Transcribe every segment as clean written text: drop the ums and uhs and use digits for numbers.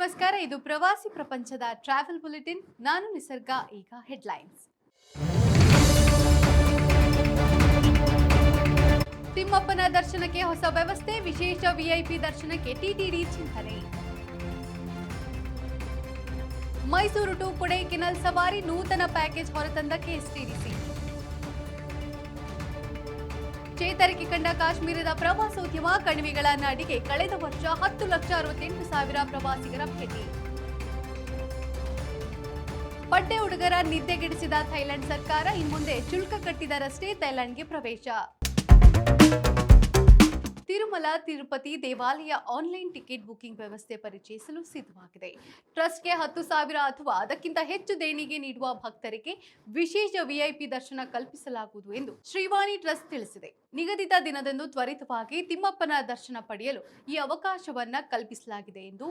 ನಮಸ್ಕಾರ, ಇದು ಪ್ರವಾಸಿ ಪ್ರಪಂಚದ ಟ್ರಾವೆಲ್ ಬುಲೆಟಿನ್. ನಾನು ನಿಸರ್ಗ. ಈಗ ಹೆಡ್ಲೈನ್ಸ್. ತಿಮ್ಮಪ್ಪನ ದರ್ಶನಕ್ಕೆ ಹೊಸ ವ್ಯವಸ್ಥೆ, ವಿಶೇಷ ವಿಐಪಿ ದರ್ಶನಕ್ಕೆ ಟಿಟಿಡಿ ಚಿಂತನೆ. ಮೈಸೂರು ಟು ಕೊಡೈಕೆನಾಲ್ ಸವಾರಿ ನೂತನ ಪ್ಯಾಕೇಜ್ ಹೊರತಂದ ಕೆಎಸ್ಟಿಡಿಸಿ. ಚೇತರಿಕೆ ಕಂಡ ಕಾಶ್ಮೀರದ ಪ್ರವಾಸೋದ್ಯಮ, ಕಣಿವೆಗಳ ನಾಡಿಗೆ ಕಳೆದ ವರ್ಷ 10,68,000 ಪ್ರವಾಸಿಗರ ಭೇಟಿ. ಪಡ್ಡೆ ಹುಡುಗರ ನಿದ್ದೆಗೆಡಿಸಿದ ಥೈಲ್ಯಾಂಡ್ ಸರ್ಕಾರ, ಇನ್ಮುಂದೆ ಶುಲ್ಕ ಕಟ್ಟಿದರಷ್ಟೇ ಥೈಲ್ಯಾಂಡ್ಗೆ ಪ್ರವೇಶ. ತಿರುಮಲ ತಿರುಪತಿ ದೇವಾಲಯ ಆನ್ಲೈನ್ ಟಿಕೆಟ್ ಬುಕಿಂಗ್ ವ್ಯವಸ್ಥೆ ಪರಿಚಯಿಸಲು ಸಿದ್ಧವಾಗಿದೆ. ಟ್ರಸ್ಟ್ಗೆ 10,000 ಅಥವಾ ಅದಕ್ಕಿಂತ ಹೆಚ್ಚು ದೇಣಿಗೆ ನೀಡುವ ಭಕ್ತರಿಗೆ ವಿಶೇಷ ವಿಐಪಿ ದರ್ಶನ ಕಲ್ಪಿಸಲಾಗುವುದು ಎಂದು ಶ್ರೀವಾಣಿ ಟ್ರಸ್ಟ್ ತಿಳಿಸಿದೆ. ನಿಗದಿತ ದಿನದಂದು ತ್ವರಿತವಾಗಿ ತಿಮ್ಮಪ್ಪನ ದರ್ಶನ ಪಡೆಯಲು ಈ ಅವಕಾಶವನ್ನ ಕಲ್ಪಿಸಲಾಗಿದೆ ಎಂದು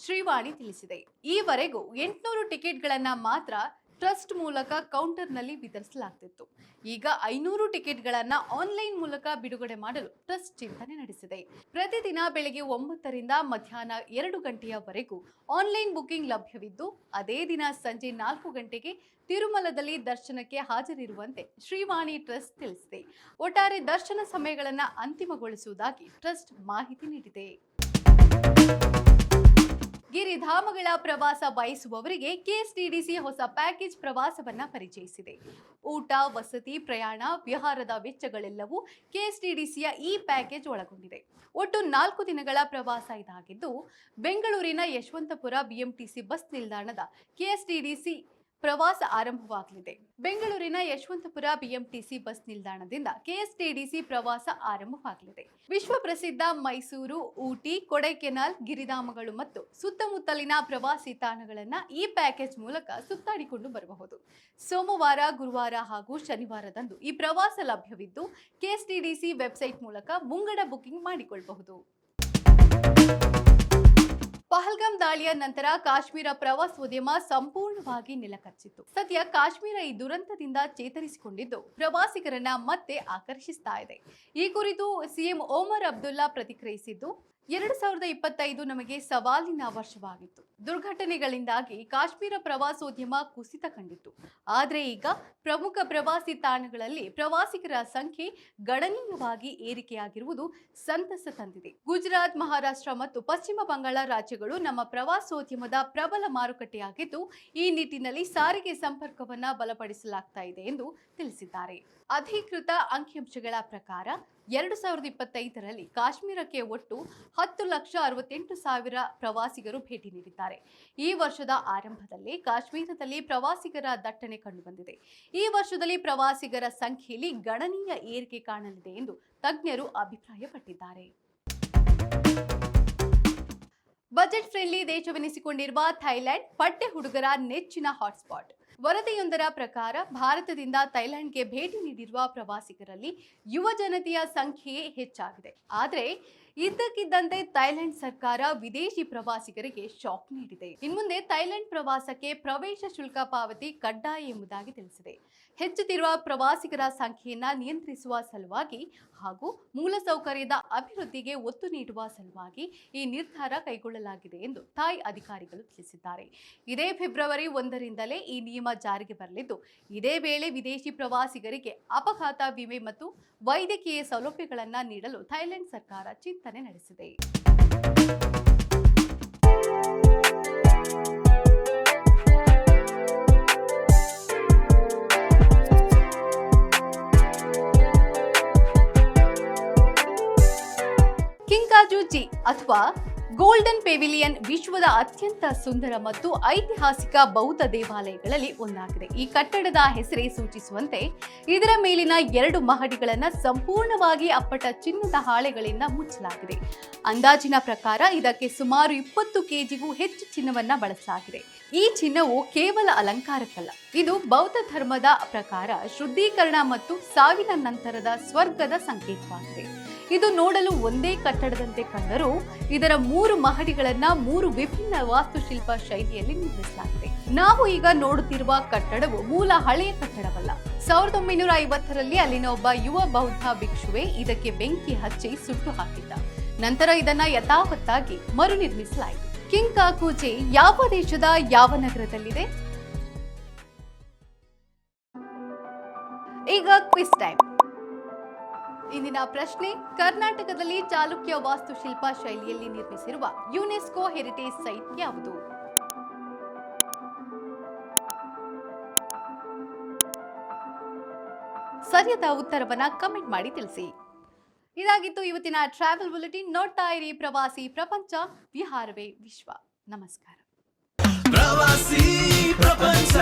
ಶ್ರೀವಾಣಿ ತಿಳಿಸಿದೆ. ಈವರೆಗೂ 800 ಟಿಕೆಟ್ಗಳನ್ನು ಮಾತ್ರ ಟ್ರಸ್ಟ್ ಮೂಲಕ ಕೌಂಟರ್ನಲ್ಲಿ ವಿತರಿಸಲಾಗುತ್ತಿತ್ತು. ಈಗ 500 ಟಿಕೆಟ್ಗಳನ್ನು ಆನ್ಲೈನ್ ಮೂಲಕ ಬಿಡುಗಡೆ ಮಾಡಲು ಟ್ರಸ್ಟ್ ಚಿಂತನೆ ನಡೆಸಿದೆ. ಪ್ರತಿದಿನ ಬೆಳಗ್ಗೆ 9 ರಿಂದ ಮಧ್ಯಾಹ್ನ 2 ಗಂಟೆಯವರೆಗೂ ಆನ್ಲೈನ್ ಬುಕಿಂಗ್ ಲಭ್ಯವಿದ್ದು, ಅದೇ ದಿನ ಸಂಜೆ 4 ಗಂಟೆಗೆ ತಿರುಮಲದಲ್ಲಿ ದರ್ಶನಕ್ಕೆ ಹಾಜರಿರುವಂತೆ ಶ್ರೀವಾಣಿ ಟ್ರಸ್ಟ್ ತಿಳಿಸಿದೆ. ಒಟ್ಟಾರೆ ದರ್ಶನ ಸಮಯಗಳನ್ನು ಅಂತಿಮಗೊಳಿಸುವುದಾಗಿ ಟ್ರಸ್ಟ್ ಮಾಹಿತಿ ನೀಡಿದೆ. ಗಿರಿಧಾಮಗಳ ಪ್ರವಾಸ ಬಯಸುವವರಿಗೆ ಕೆಎಸ್ಟಿಡಿಸಿ ಹೊಸ ಪ್ಯಾಕೇಜ್ ಪ್ರವಾಸವನ್ನ ಪರಿಚಯಿಸಿದೆ. ಊಟ, ವಸತಿ, ಪ್ರಯಾಣ, ವಿಹಾರದ ವೆಚ್ಚಗಳೆಲ್ಲವೂ ಕೆಎಸ್ಟಿಡಿಸಿಯ ಈ ಪ್ಯಾಕೇಜ್ ಒಳಗೊಂಡಿದೆ. ಒಟ್ಟು 4 ದಿನಗಳ ಪ್ರವಾಸ ಇದಾಗಿದ್ದು, ಬೆಂಗಳೂರಿನ ಯಶವಂತಪುರ ಬಿಎಂಟಿಸಿ ಬಸ್ ನಿಲ್ದಾಣದ ಕೆಎಸ್ಟಿಡಿಸಿ ಪ್ರವಾಸ ಆರಂಭವಾಗಲಿದೆ. ಬೆಂಗಳೂರಿನ ಯಶವಂತಪುರ ಬಿಎಂಟಿಸಿ ಬಸ್ ನಿಲ್ದಾಣದಿಂದ ಕೆಎಸ್ಟಿಡಿಸಿ ಪ್ರವಾಸ ಆರಂಭವಾಗಲಿದೆ. ವಿಶ್ವ ಪ್ರಸಿದ್ಧ ಮೈಸೂರು, ಊಟಿ, ಕೊಡೈಕೆನಾಲ್, ಗಿರಿಧಾಮಗಳು ಮತ್ತು ಸುತ್ತಮುತ್ತಲಿನ ಪ್ರವಾಸಿ ತಾಣಗಳನ್ನು ಈ ಪ್ಯಾಕೇಜ್ ಮೂಲಕ ಸುತ್ತಾಡಿಕೊಂಡು ಬರಬಹುದು. ಸೋಮವಾರ, ಗುರುವಾರ ಹಾಗೂ ಶನಿವಾರದಂದು ಈ ಪ್ರವಾಸ ಲಭ್ಯವಿದ್ದು, ಕೆಎಸ್ಟಿಡಿಸಿ ವೆಬ್ಸೈಟ್ ಮೂಲಕ ಮುಂಗಡ ಬುಕಿಂಗ್ ಮಾಡಿಕೊಳ್ಳಬಹುದು. ಪಹಲ್ಗಾಮ್ ದಾಳಿಯ ನಂತರ ಕಾಶ್ಮೀರ ಪ್ರವಾಸೋದ್ಯಮ ಸಂಪೂರ್ಣವಾಗಿ ನೆಲಕಚ್ಚಿತ್ತು. ಸದ್ಯ ಕಾಶ್ಮೀರ ಈ ದುರಂತದಿಂದ ಚೇತರಿಸಿಕೊಂಡಿದ್ದು, ಪ್ರವಾಸಿಗರನ್ನ ಮತ್ತೆ ಆಕರ್ಷಿಸ್ತಾ ಇದೆ. ಈ ಕುರಿತು ಸಿಎಂ ಒಮರ್ ಅಬ್ದುಲ್ಲಾ ಪ್ರತಿಕ್ರಿಯಿಸಿದ್ದು, 2025 ನಮಗೆ ಸವಾಲಿನ ವರ್ಷವಾಗಿತ್ತು. ದುರ್ಘಟನೆಗಳಿಂದಾಗಿ ಕಾಶ್ಮೀರ ಪ್ರವಾಸೋದ್ಯಮ ಕುಸಿತ ಕಂಡಿತ್ತು. ಆದರೆ ಈಗ ಪ್ರಮುಖ ಪ್ರವಾಸಿ ತಾಣಗಳಲ್ಲಿ ಪ್ರವಾಸಿಗರ ಸಂಖ್ಯೆ ಗಣನೀಯವಾಗಿ ಏರಿಕೆಯಾಗಿರುವುದು ಸಂತಸ ತಂದಿದೆ. ಗುಜರಾತ್, ಮಹಾರಾಷ್ಟ್ರ ಮತ್ತು ಪಶ್ಚಿಮ ಬಂಗಾಳ ರಾಜ್ಯಗಳು ನಮ್ಮ ಪ್ರವಾಸೋದ್ಯಮದ ಪ್ರಬಲ ಮಾರುಕಟ್ಟೆಯಾಗಿದ್ದು, ಈ ನಿಟ್ಟಿನಲ್ಲಿ ಸಾರಿಗೆ ಸಂಪರ್ಕವನ್ನು ಬಲಪಡಿಸಲಾಗ್ತಾ ಇದೆ ಎಂದು ತಿಳಿಸಿದ್ದಾರೆ. ಅಧಿಕೃತ ಅಂಕಿಅಂಶಗಳ ಪ್ರಕಾರ 2025ರಲ್ಲಿ ಕಾಶ್ಮೀರಕ್ಕೆ ಒಟ್ಟು 10,68,000 ಪ್ರವಾಸಿಗರು ಭೇಟಿ ನೀಡಿದ್ದಾರೆ. ಈ ವರ್ಷದ ಆರಂಭದಲ್ಲಿ ಕಾಶ್ಮೀರದಲ್ಲಿ ಪ್ರವಾಸಿಗರ ದಟ್ಟಣೆ ಕಂಡುಬಂದಿದೆ. ಈ ವರ್ಷದಲ್ಲಿ ಪ್ರವಾಸಿಗರ ಸಂಖ್ಯೆಯಲ್ಲಿ ಗಣನೀಯ ಏರಿಕೆ ಕಾಣಲಿದೆ ಎಂದು ತಜ್ಞರು ಅಭಿಪ್ರಾಯಪಟ್ಟಿದ್ದಾರೆ. ಬಜೆಟ್ ಫ್ರೆಂಡ್ಲಿ ದೇಶವೆನಿಸಿಕೊಂಡಿರುವ ಥೈಲ್ಯಾಂಡ್ ಪಡ್ಡೆ ಹುಡುಗರ ನೆಚ್ಚಿನ ಹಾಟ್ಸ್ಪಾಟ್. ವರದಿಯೊಂದರ ಪ್ರಕಾರ ಭಾರತದಿಂದ ಥೈಲ್ಯಾಂಡ್ಗೆ ಭೇಟಿ ನೀಡಿರುವ ಪ್ರವಾಸಿಗರಲ್ಲಿ ಯುವ ಜನತೆಯ ಸಂಖ್ಯೆಯೇ ಹೆಚ್ಚಾಗಿದೆ. ಆದರೆ ಇದ್ದಕ್ಕಿದ್ದಂತೆ ಥೈಲ್ಯಾಂಡ್ ಸರ್ಕಾರ ವಿದೇಶಿ ಪ್ರವಾಸಿಗರಿಗೆ ಶಾಕ್ ನೀಡಿದೆ. ಇನ್ಮುಂದೆ ಥೈಲ್ಯಾಂಡ್ ಪ್ರವಾಸಕ್ಕೆ ಪ್ರವೇಶ ಶುಲ್ಕ ಪಾವತಿ ಕಡ್ಡಾಯ ಎಂಬುದಾಗಿ ತಿಳಿಸಿದೆ. ಹೆಚ್ಚುತ್ತಿರುವ ಪ್ರವಾಸಿಗರ ಸಂಖ್ಯೆಯನ್ನ ನಿಯಂತ್ರಿಸುವ ಸಲುವಾಗಿ ಹಾಗೂ ಮೂಲಸೌಕರ್ಯದ ಅಭಿವೃದ್ಧಿಗೆ ಒತ್ತು ನೀಡುವ ಸಲುವಾಗಿ ಈ ನಿರ್ಧಾರ ಕೈಗೊಳ್ಳಲಾಗಿದೆ ಎಂದು ಥಾಯ್ ಅಧಿಕಾರಿಗಳು ತಿಳಿಸಿದ್ದಾರೆ. ಇದೇ ಫೆಬ್ರವರಿ 1ರಿಂದಲೇ ಈ ನಿಯಮ ಜಾರಿಗೆ ಬರಲಿದ್ದು, ಇದೇ ವೇಳೆ ವಿದೇಶಿ ಪ್ರವಾಸಿಗರಿಗೆ ಅಪಘಾತ ವಿಮೆ ಮತ್ತು ವೈದ್ಯಕೀಯ ಸೌಲಭ್ಯಗಳನ್ನು ನೀಡಲು ಥೈಲ್ಯಾಂಡ್ ಸರ್ಕಾರ ಚಿಂತನೆ ನಡೆಸಿದೆ. ಕಿಂಕಾಜು-ಜಿ ಅಥವಾ ಗೋಲ್ಡನ್ ಪೆವಿಲಿಯನ್ ವಿಶ್ವದ ಅತ್ಯಂತ ಸುಂದರ ಮತ್ತು ಐತಿಹಾಸಿಕ ಬೌದ್ಧ ದೇವಾಲಯಗಳಲ್ಲಿ ಒಂದಾಗಿದೆ. ಈ ಕಟ್ಟಡದ ಹೆಸರೇ ಸೂಚಿಸುವಂತೆ ಇದರ ಮೇಲಿನ 2 ಮಹಡಿಗಳನ್ನು ಸಂಪೂರ್ಣವಾಗಿ ಅಪ್ಪಟ ಚಿನ್ನದ ಹಾಳೆಗಳಿಂದ ಮುಚ್ಚಲಾಗಿದೆ. ಅಂದಾಜಿನ ಪ್ರಕಾರ ಇದಕ್ಕೆ ಸುಮಾರು 20 ಕೆಜಿಗೂ ಹೆಚ್ಚು ಚಿನ್ನವನ್ನ ಬಳಸಲಾಗಿದೆ. ಈ ಚಿನ್ನವು ಕೇವಲ ಅಲಂಕಾರಕ್ಕಲ್ಲ, ಇದು ಬೌದ್ಧ ಧರ್ಮದ ಪ್ರಕಾರ ಶುದ್ಧೀಕರಣ ಮತ್ತು ಸಾವಿನ ನಂತರದ ಸ್ವರ್ಗದ ಸಂಕೇತವಾಗಿದೆ. ಇದು ನೋಡಲು ಒಂದೇ ಕಟ್ಟಡದಂತೆ ಕಂಡರೂ ಇದರ 3 ಮಹಡಿಗಳನ್ನ 3 ವಿಭಿನ್ನ ವಾಸ್ತುಶಿಲ್ಪ ಶೈಲಿಯಲ್ಲಿ ನಿರ್ಮಿಸಲಾಗಿದೆ. ನಾವು ಈಗ ನೋಡುತ್ತಿರುವ ಕಟ್ಟಡವು ಮೂಲ ಹಳೆಯ ಕಟ್ಟಡವಲ್ಲ. 1950ರಲ್ಲಿ ಅಲ್ಲಿನ ಒಬ್ಬ ಯುವ ಬೌದ್ಧ ಭಿಕ್ಷುವೆ ಇದಕ್ಕೆ ಬೆಂಕಿ ಹಚ್ಚಿ ಸುಟ್ಟು ಹಾಕಿದ್ದ. ನಂತರ ಇದನ್ನ ಯಥಾವತ್ತಾಗಿ ಮರು ನಿರ್ಮಿಸಲಾಯಿತು. ಕಿಂಕಾಕುಜೆ ಯಾವ ದೇಶದ ಯಾವ ನಗರದಲ್ಲಿದೆ? ಈಗ ಕ್ವಿಸ್ ಟೈಮ್. ಇಂದಿನ ಪ್ರಶ್ನೆ, ಕರ್ನಾಟಕದಲ್ಲಿ ಚಾಲುಕ್ಯ ವಾಸ್ತುಶಿಲ್ಪ ಶೈಲಿಯಲ್ಲಿ ನಿರ್ಮಿಸಿರುವ ಯುನೆಸ್ಕೋ ಹೆರಿಟೇಜ್ ಸೈಟ್ ಯಾವುದು? ಸರಿಯಾದ ಉತ್ತರವನ್ನ ಕಮೆಂಟ್ ಮಾಡಿ ತಿಳಿಸಿ. ಇದಾಗಿತ್ತು ಇವತ್ತಿನ ಟ್ರಾವೆಲ್ ಬುಲೆಟಿನ್. ನೋಡ್ತಾ ಇರಿ ಪ್ರವಾಸಿ ಪ್ರಪಂಚ, ವಿಹಾರವೇ ವಿಶ್ವ. ನಮಸ್ಕಾರ. ಪ್ರವಾಸಿ ಪ್ರಪಂಚ.